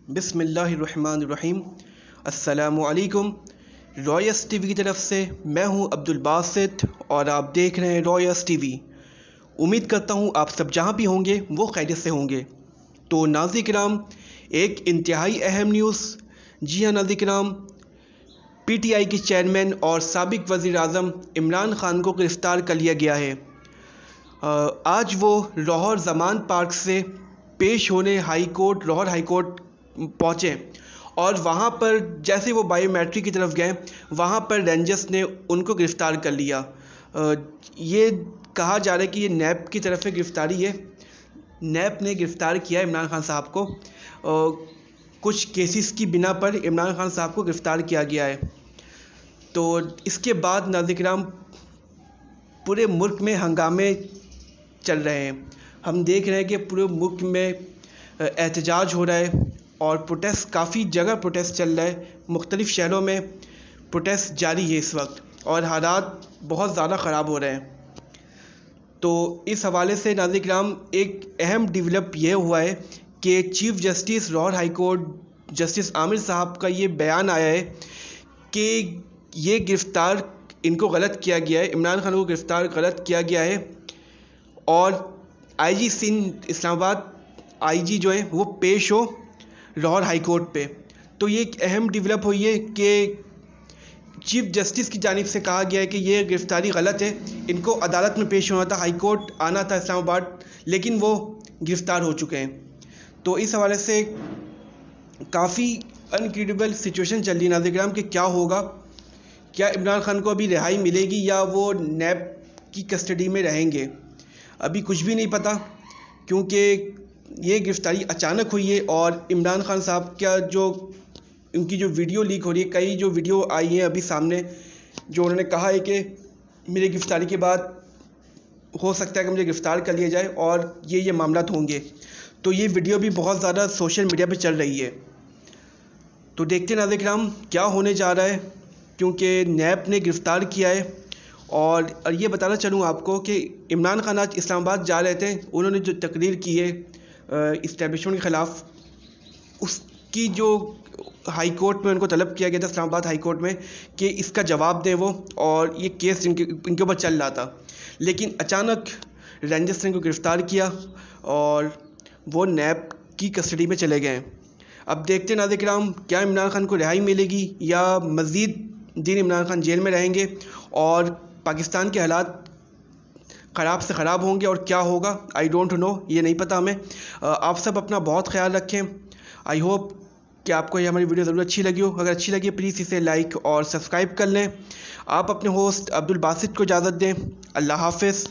बिस्मिल्लाहिर्रहमानिर्रहीम। अस्सलामुअलैकुम। Royce TV की तरफ से मैं हूं अब्दुल बासित और आप देख रहे हैं रॉयस टीवी। उम्मीद करता हूं आप सब जहां भी होंगे वो खैरियत से होंगे। तो नाज़रीन किराम, एक इंतहाई अहम न्यूज़। जी हाँ नाज़रीन किराम, पीटीआई के चेयरमैन और साबिक वज़ीर आज़म इमरान खान को गिरफ़्तार कर लिया गया है। आज वो लाहौर ज़मान पार्क से पेश होने लाहौर हाई कोर्ट पहुँचे और वहाँ पर जैसे वो बायोमेट्रिक की तरफ गए, वहाँ पर रेंजर्स ने उनको गिरफ़्तार कर लिया। ये कहा जा रहा है कि ये नैब की तरफ से गिरफ़्तारी है। नैब ने गिरफ़्तार किया इमरान खान साहब को। कुछ केसेस की बिना पर इमरान खान साहब को गिरफ़्तार किया गया है। तो इसके बाद नाज़रीन किराम, पूरे मुल्क में हंगामे चल रहे हैं। हम देख रहे हैं कि पूरे मुल्क में एहतजाज हो रहा है और प्रोटेस्ट, काफ़ी जगह प्रोटेस्ट चल रहा है। मुख्तलिफ़ शहरों में प्रोटेस्ट जारी है इस वक्त और हालात बहुत ज़्यादा ख़राब हो रहे हैं। तो इस हवाले से नाज़रीन किराम, एक अहम डेवलप ये हुआ है कि chief justice Lahore high court justice Aamir साहब का ये बयान आया है कि ये गिरफ़्तार इनको गलत किया गया है, इमरान खान को गिरफ़्तार गलत किया गया है और आईजी सिंध इस्लामाबाद आईजी जो है वो पेश हो लाहौर हाई कोर्ट पे। तो ये एक अहम डेवलप हुई है कि चीफ़ जस्टिस की जानिब से कहा गया है कि ये गिरफ़्तारी गलत है, इनको अदालत में पेश होना था, हाई कोर्ट आना था इस्लामाबाद, लेकिन वो गिरफ़्तार हो चुके हैं। तो इस हवाले से काफ़ी अनक्रेडिबल सिचुएशन चल रही है नाज़रीन किराम कि क्या होगा, क्या इमरान खान को अभी रिहाई मिलेगी या वो नैब की कस्टडी में रहेंगे। अभी कुछ भी नहीं पता, क्योंकि ये गिरफ़्तारी अचानक हुई है और इमरान खान साहब का उनकी जो वीडियो लीक हो रही है, कई जो वीडियो आई हैं अभी सामने, जो उन्होंने कहा है कि मेरी गिरफ़्तारी के बाद हो सकता है कि मुझे गिरफ़्तार कर लिया जाए और ये मामला होंगे। तो ये वीडियो भी बहुत ज़्यादा सोशल मीडिया पे चल रही है। तो देखते हैं नाज़रीन किराम क्या होने जा रहा है, क्योंकि नैब ने गिरफ़्तार किया है। और ये बताना चलूँ आपको कि इमरान खान आज इस्लामाबाद जा रहे थे, उन्होंने जो तकरीर की है इस्टेब्लिशमेंट के ख़िलाफ़, उसकी जो हाई कोर्ट में उनको तलब किया गया था, इस्लामाबाद हाई कोर्ट में, कि इसका जवाब दें वो, और ये केस इनके ऊपर चल रहा था। लेकिन अचानक रेंजर्स ने इनको गिरफ़्तार किया और वो नैब की कस्टडी में चले गए। अब देखते हैं नाज़रीन किराम, क्या इमरान खान को रिहाई मिलेगी या मज़ीद दिन इमरान खान जेल में रहेंगे और पाकिस्तान के हालात ख़राब से ख़राब होंगे और क्या होगा, आई डोंट नो, ये नहीं पता हमें। आप सब अपना बहुत ख्याल रखें। आई होप कि आपको ये हमारी वीडियो ज़रूर अच्छी लगी हो। अगर अच्छी लगी प्लीज़ इसे लाइक और सब्सक्राइब कर लें। आप अपने होस्ट अब्दुल बासित को इजाज़त दें। अल्लाह हाफ़िज़।